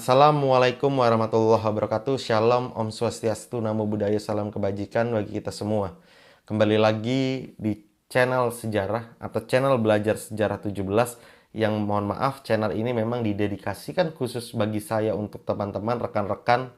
Assalamualaikum warahmatullahi wabarakatuh. Shalom, Om Swastiastu, Namo Buddhaya, salam kebajikan bagi kita semua. Kembali lagi di channel sejarah atau channel belajar sejarah 17 yang mohon maaf channel ini memang didedikasikan khusus bagi saya untuk teman-teman rekan-rekan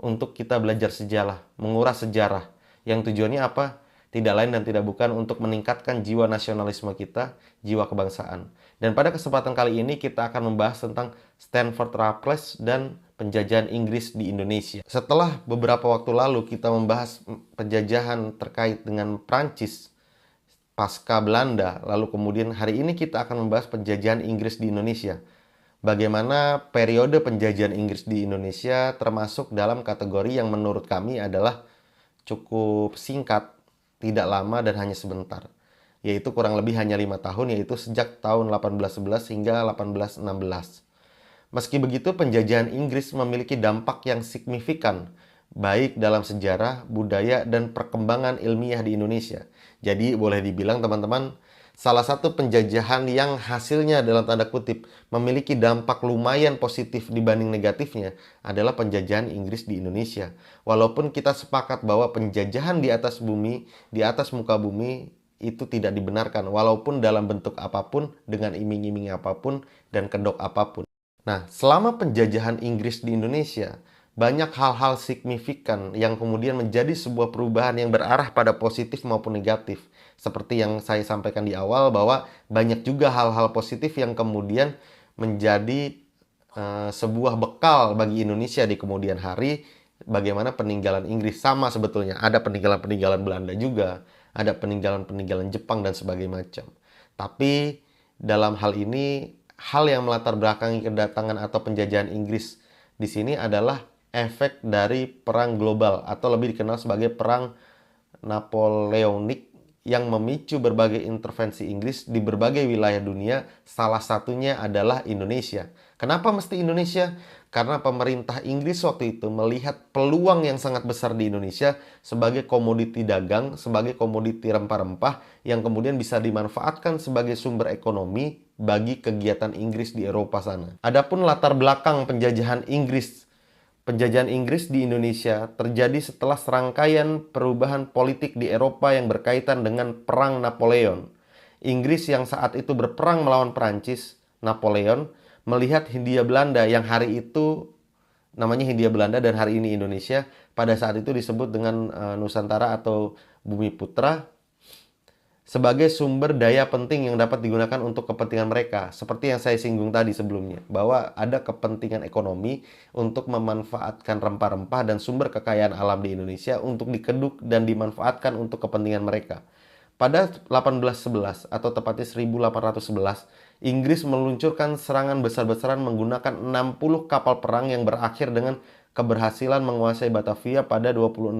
untuk kita belajar sejarah, menguras sejarah. Yang tujuannya apa? Tidak lain dan tidak bukan untuk meningkatkan jiwa nasionalisme kita, jiwa kebangsaan. Dan pada kesempatan kali ini kita akan membahas tentang Stanford Raffles dan penjajahan Inggris di Indonesia. Setelah beberapa waktu lalu kita membahas penjajahan terkait dengan Prancis pasca Belanda, lalu kemudian hari ini kita akan membahas penjajahan Inggris di Indonesia. Bagaimana periode penjajahan Inggris di Indonesia termasuk dalam kategori yang menurut kami adalah cukup singkat, tidak lama dan hanya sebentar, yaitu kurang lebih hanya 5 tahun, yaitu sejak tahun 1811 hingga 1816. Meski begitu, penjajahan Inggris memiliki dampak yang signifikan, baik dalam sejarah, budaya, dan perkembangan ilmiah di Indonesia. Jadi boleh dibilang teman-teman, salah satu penjajahan yang hasilnya dalam tanda kutip memiliki dampak lumayan positif dibanding negatifnya adalah penjajahan Inggris di Indonesia. Walaupun kita sepakat bahwa penjajahan di atas bumi, di atas muka bumi itu tidak dibenarkan, walaupun dalam bentuk apapun, dengan iming-iming apapun, dan kedok apapun. Nah, selama penjajahan Inggris di Indonesia, banyak hal-hal signifikan yang kemudian menjadi sebuah perubahan yang berarah pada positif maupun negatif. Seperti yang saya sampaikan di awal bahwa banyak juga hal-hal positif yang kemudian menjadi sebuah bekal bagi Indonesia di kemudian hari. Bagaimana peninggalan Inggris sama sebetulnya. Ada peninggalan-peninggalan Belanda juga, ada peninggalan-peninggalan Jepang dan sebagainya macam. Tapi dalam hal ini, hal yang melatar belakangi kedatangan atau penjajahan Inggris di sini adalah efek dari perang global atau lebih dikenal sebagai perang Napoleonik yang memicu berbagai intervensi Inggris di berbagai wilayah dunia, salah satunya adalah Indonesia. Kenapa mesti Indonesia? Karena pemerintah Inggris waktu itu melihat peluang yang sangat besar di Indonesia sebagai komoditi dagang, sebagai komoditi rempah-rempah yang kemudian bisa dimanfaatkan sebagai sumber ekonomi bagi kegiatan Inggris di Eropa sana. Adapun latar belakang penjajahan Inggris di Indonesia terjadi setelah serangkaian perubahan politik di Eropa yang berkaitan dengan Perang Napoleon. Inggris yang saat itu berperang melawan Perancis, Napoleon, melihat Hindia Belanda yang hari itu namanya Hindia Belanda dan hari ini Indonesia, pada saat itu disebut dengan Nusantara atau Bumi Putra, sebagai sumber daya penting yang dapat digunakan untuk kepentingan mereka. Seperti yang saya singgung tadi sebelumnya, bahwa ada kepentingan ekonomi untuk memanfaatkan rempah-rempah dan sumber kekayaan alam di Indonesia untuk dikeduk dan dimanfaatkan untuk kepentingan mereka. Pada 1811 atau tepatnya 1811, Inggris meluncurkan serangan besar-besaran menggunakan 60 kapal perang yang berakhir dengan keberhasilan menguasai Batavia pada 26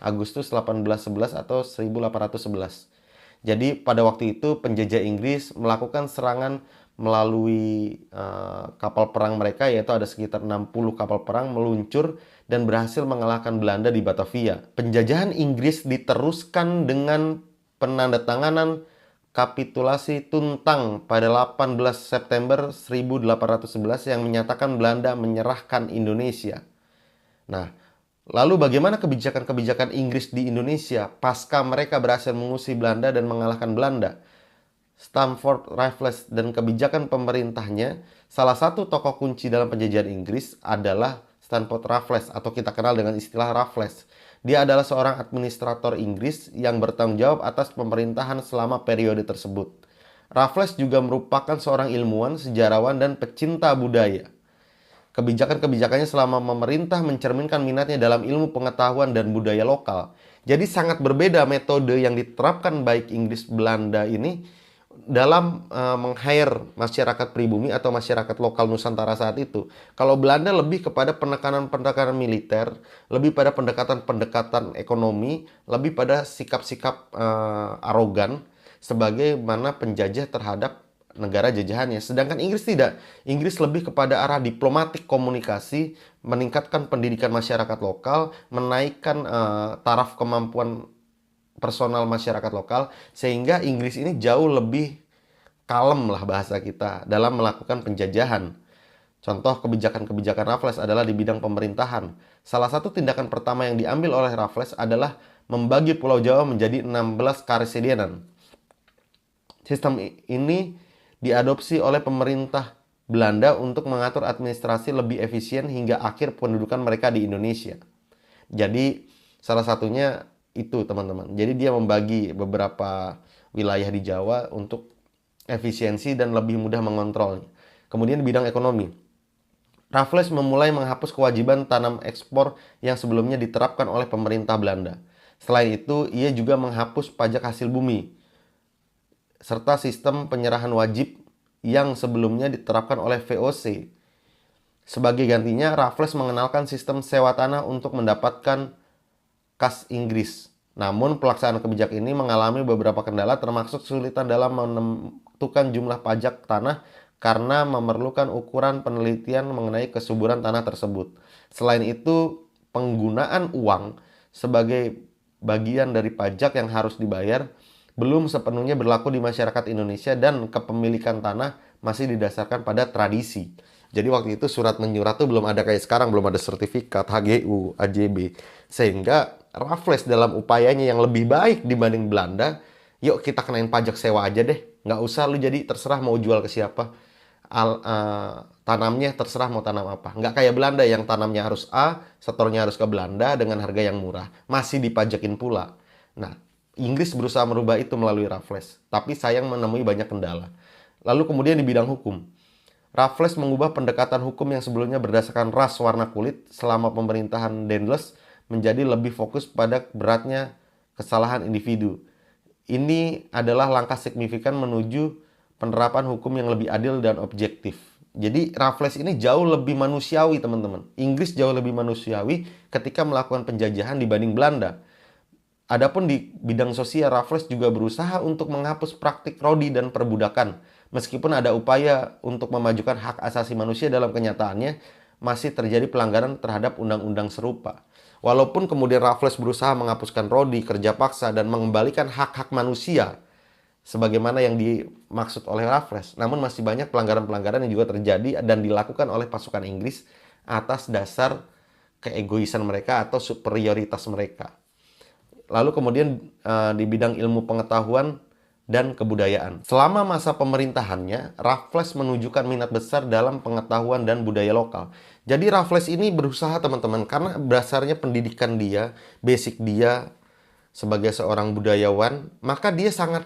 Agustus 1811 atau 1811. Jadi pada waktu itu penjajah Inggris melakukan serangan melalui kapal perang mereka, yaitu ada sekitar 60 kapal perang meluncur dan berhasil mengalahkan Belanda di Batavia. Penjajahan Inggris diteruskan dengan penandatanganan kapitulasi Tuntang pada 18 September 1811 yang menyatakan Belanda menyerahkan Indonesia. Nah, lalu bagaimana kebijakan-kebijakan Inggris di Indonesia pasca mereka berhasil mengusir Belanda dan mengalahkan Belanda? Stanford Raffles dan kebijakan pemerintahnya, salah satu tokoh kunci dalam penjajahan Inggris adalah Stanford Raffles atau kita kenal dengan istilah Raffles. Dia adalah seorang administrator Inggris yang bertanggung jawab atas pemerintahan selama periode tersebut. Raffles juga merupakan seorang ilmuwan, sejarawan, dan pecinta budaya. Kebijakan-kebijakannya selama memerintah mencerminkan minatnya dalam ilmu pengetahuan dan budaya lokal. Jadi sangat berbeda metode yang diterapkan baik Inggris Belanda ini dalam meng-hire masyarakat pribumi atau masyarakat lokal Nusantara saat itu. Kalau Belanda lebih kepada penekanan-penekanan militer, lebih pada pendekatan-pendekatan ekonomi, lebih pada sikap-sikap arogan sebagaimana penjajah terhadap negara jajahannya. Sedangkan Inggris tidak. Inggris lebih kepada arah diplomatik komunikasi, meningkatkan pendidikan masyarakat lokal, menaikkan taraf kemampuan personal masyarakat lokal, sehingga Inggris ini jauh lebih kalem lah bahasa kita dalam melakukan penjajahan. Contoh kebijakan-kebijakan Raffles adalah di bidang pemerintahan. Salah satu tindakan pertama yang diambil oleh Raffles adalah membagi Pulau Jawa menjadi 16 karesidenan. Sistem ini diadopsi oleh pemerintah Belanda untuk mengatur administrasi lebih efisien hingga akhir pendudukan mereka di Indonesia. Jadi salah satunya itu teman-teman. Jadi dia membagi beberapa wilayah di Jawa untuk efisiensi dan lebih mudah mengontrolnya. Kemudian di bidang ekonomi, Raffles memulai menghapus kewajiban tanam ekspor yang sebelumnya diterapkan oleh pemerintah Belanda. Selain itu, ia juga menghapus pajak hasil bumi, serta sistem penyerahan wajib yang sebelumnya diterapkan oleh VOC. Sebagai gantinya, Raffles mengenalkan sistem sewa tanah untuk mendapatkan kas Inggris. Namun, pelaksanaan kebijakan ini mengalami beberapa kendala, termasuk kesulitan dalam menentukan jumlah pajak tanah karena memerlukan ukuran penelitian mengenai kesuburan tanah tersebut. Selain itu, penggunaan uang sebagai bagian dari pajak yang harus dibayar belum sepenuhnya berlaku di masyarakat Indonesia dan kepemilikan tanah masih didasarkan pada tradisi. Jadi waktu itu surat menyurat tuh belum ada kayak sekarang, belum ada sertifikat, HGU, AJB. Sehingga Raffles dalam upayanya yang lebih baik dibanding Belanda, yuk kita kenain pajak sewa aja deh. Nggak usah lu jadi terserah mau jual ke siapa. Tanamnya terserah mau tanam apa. Nggak kayak Belanda yang tanamnya harus A, setornya harus ke Belanda dengan harga yang murah. Masih dipajakin pula. Nah, Inggris berusaha merubah itu melalui Raffles, tapi sayang menemui banyak kendala. Lalu kemudian di bidang hukum, Raffles mengubah pendekatan hukum yang sebelumnya berdasarkan ras warna kulit selama pemerintahan Daendels menjadi lebih fokus pada beratnya kesalahan individu. Ini adalah langkah signifikan menuju penerapan hukum yang lebih adil dan objektif. Jadi Raffles ini jauh lebih manusiawi teman-teman. Inggris jauh lebih manusiawi ketika melakukan penjajahan dibanding Belanda. Adapun di bidang sosial, Raffles juga berusaha untuk menghapus praktik rodi dan perbudakan. Meskipun ada upaya untuk memajukan hak asasi manusia, dalam kenyataannya masih terjadi pelanggaran terhadap undang-undang serupa. Walaupun kemudian Raffles berusaha menghapuskan rodi, kerja paksa, dan mengembalikan hak-hak manusia sebagaimana yang dimaksud oleh Raffles, namun masih banyak pelanggaran-pelanggaran yang juga terjadi dan dilakukan oleh pasukan Inggris atas dasar keegoisan mereka atau superioritas mereka. Lalu kemudian di bidang ilmu pengetahuan dan kebudayaan. Selama masa pemerintahannya, Raffles menunjukkan minat besar dalam pengetahuan dan budaya lokal. Jadi Raffles ini berusaha teman-teman, karena dasarnya pendidikan dia, basic dia sebagai seorang budayawan, maka dia sangat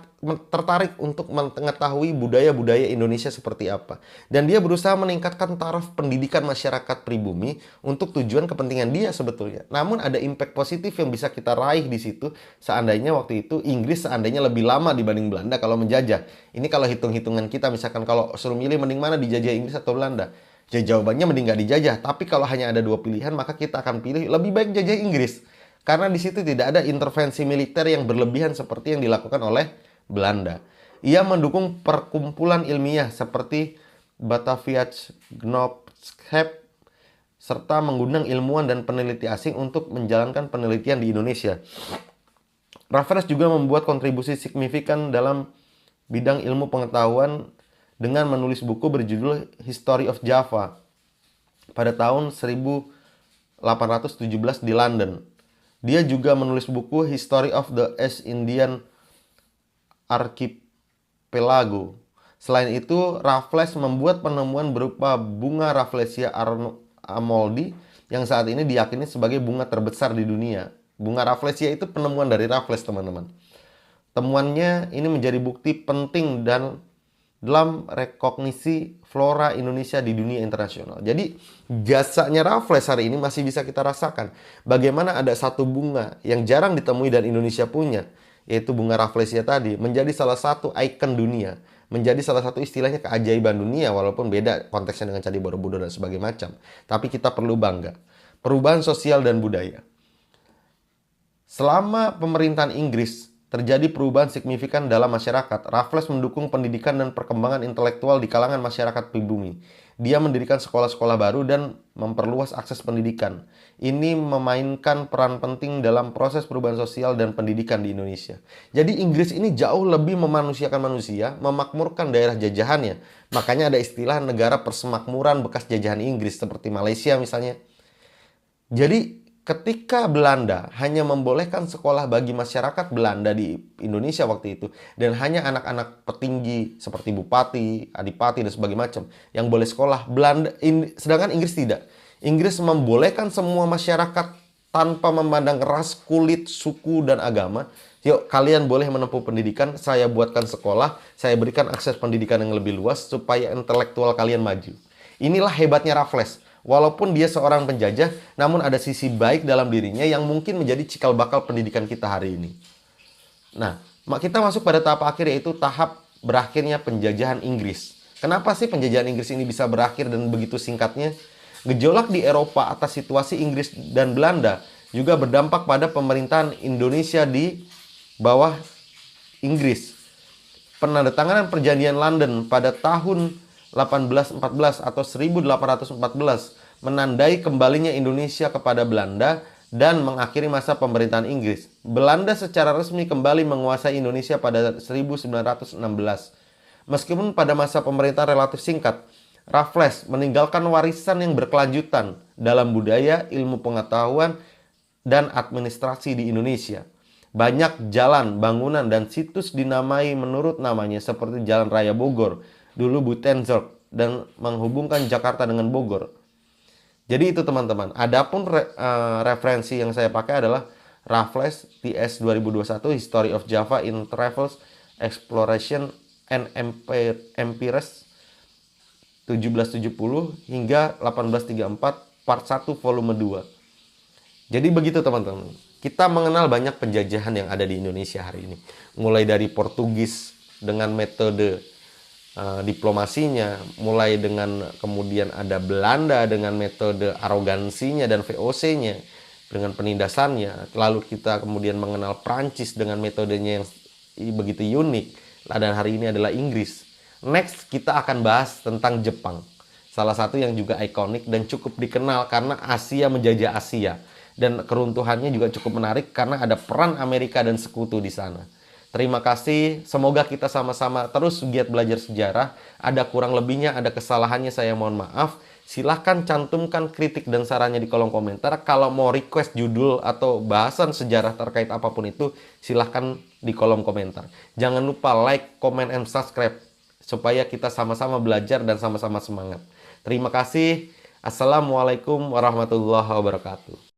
tertarik untuk mengetahui budaya-budaya Indonesia seperti apa. Dan dia berusaha meningkatkan taraf pendidikan masyarakat pribumi untuk tujuan kepentingan dia sebetulnya. Namun ada impact positif yang bisa kita raih di situ seandainya waktu itu Inggris seandainya lebih lama dibanding Belanda kalau menjajah. Ini kalau hitung-hitungan kita, misalkan kalau suruh milih mending mana, dijajah Inggris atau Belanda? Ya jawabannya mending nggak dijajah. Tapi kalau hanya ada dua pilihan, maka kita akan pilih lebih baik jajah Inggris. Karena di situ tidak ada intervensi militer yang berlebihan seperti yang dilakukan oleh Belanda. Ia mendukung perkumpulan ilmiah seperti Bataviasch Genootschap serta mengundang ilmuwan dan peneliti asing untuk menjalankan penelitian di Indonesia. Raffles juga membuat kontribusi signifikan dalam bidang ilmu pengetahuan dengan menulis buku berjudul History of Java pada tahun 1817 di London. Dia juga menulis buku History of the East Indian Archipelago. Selain itu, Raffles membuat penemuan berupa bunga Rafflesia arnoldi yang saat ini diyakini sebagai bunga terbesar di dunia. Bunga Rafflesia itu penemuan dari Raffles, teman-teman. Temuannya ini menjadi bukti penting dan dalam rekognisi flora Indonesia di dunia internasional. Jadi jasanya Raffles hari ini masih bisa kita rasakan. Bagaimana ada satu bunga yang jarang ditemui dan Indonesia punya, yaitu bunga Rafflesia tadi, menjadi salah satu ikon dunia, menjadi salah satu istilahnya keajaiban dunia, walaupun beda konteksnya dengan Candi Borobudur dan sebagainya macam. Tapi kita perlu bangga. Perubahan sosial dan budaya. Selama pemerintahan Inggris, terjadi perubahan signifikan dalam masyarakat. Raffles mendukung pendidikan dan perkembangan intelektual di kalangan masyarakat pribumi. Dia mendirikan sekolah-sekolah baru dan memperluas akses pendidikan. Ini memainkan peran penting dalam proses perubahan sosial dan pendidikan di Indonesia. Jadi Inggris ini jauh lebih memanusiakan manusia, memakmurkan daerah jajahannya. Makanya ada istilah negara persemakmuran bekas jajahan Inggris seperti Malaysia misalnya. Jadi ketika Belanda hanya membolehkan sekolah bagi masyarakat Belanda di Indonesia waktu itu, dan hanya anak-anak petinggi seperti bupati, adipati dan sebagainya macam yang boleh sekolah, sedangkan Inggris tidak. Inggris membolehkan semua masyarakat tanpa memandang ras, kulit, suku dan agama. Yuk, kalian boleh menempuh pendidikan, saya buatkan sekolah, saya berikan akses pendidikan yang lebih luas supaya intelektual kalian maju. Inilah hebatnya Raffles. Walaupun dia seorang penjajah, namun ada sisi baik dalam dirinya yang mungkin menjadi cikal bakal pendidikan kita hari ini. Nah, kita masuk pada tahap akhir, yaitu tahap berakhirnya penjajahan Inggris. Kenapa sih penjajahan Inggris ini bisa berakhir dan begitu singkatnya? Gejolak di Eropa atas situasi Inggris dan Belanda juga berdampak pada pemerintahan Indonesia di bawah Inggris. Penandatanganan perjanjian London pada tahun 1814 atau 1814 menandai kembalinya Indonesia kepada Belanda dan mengakhiri masa pemerintahan Inggris. Belanda secara resmi kembali menguasai Indonesia pada 1916. Meskipun pada masa pemerintahan relatif singkat, Raffles meninggalkan warisan yang berkelanjutan dalam budaya, ilmu pengetahuan, dan administrasi di Indonesia. Banyak jalan, bangunan, dan situs dinamai menurut namanya seperti Jalan Raya Bogor, dulu Buitenzorg, dan menghubungkan Jakarta dengan Bogor. Jadi itu teman-teman. Adapun referensi yang saya pakai adalah Raffles TS 2021 History of Java in Travels, Exploration and Empires 1770 hingga 1834 part 1 volume 2. Jadi begitu teman-teman. Kita mengenal banyak penjajahan yang ada di Indonesia hari ini. Mulai dari Portugis dengan metode diplomasinya, mulai dengan kemudian ada Belanda dengan metode arogansinya dan VOC-nya dengan penindasannya, lalu kita kemudian mengenal Prancis dengan metodenya yang begitu unik, dan hari ini adalah Inggris. Next kita akan bahas tentang Jepang, salah satu yang juga ikonik dan cukup dikenal karena Asia menjajah Asia, dan keruntuhannya juga cukup menarik karena ada peran Amerika dan sekutu di sana. Terima kasih, semoga kita sama-sama terus giat belajar sejarah. Ada kurang lebihnya, ada kesalahannya, saya mohon maaf. Silahkan cantumkan kritik dan sarannya di kolom komentar. Kalau mau request judul atau bahasan sejarah terkait apapun itu, silahkan di kolom komentar. Jangan lupa like, comment, and subscribe supaya kita sama-sama belajar dan sama-sama semangat. Terima kasih. Assalamualaikum warahmatullahi wabarakatuh.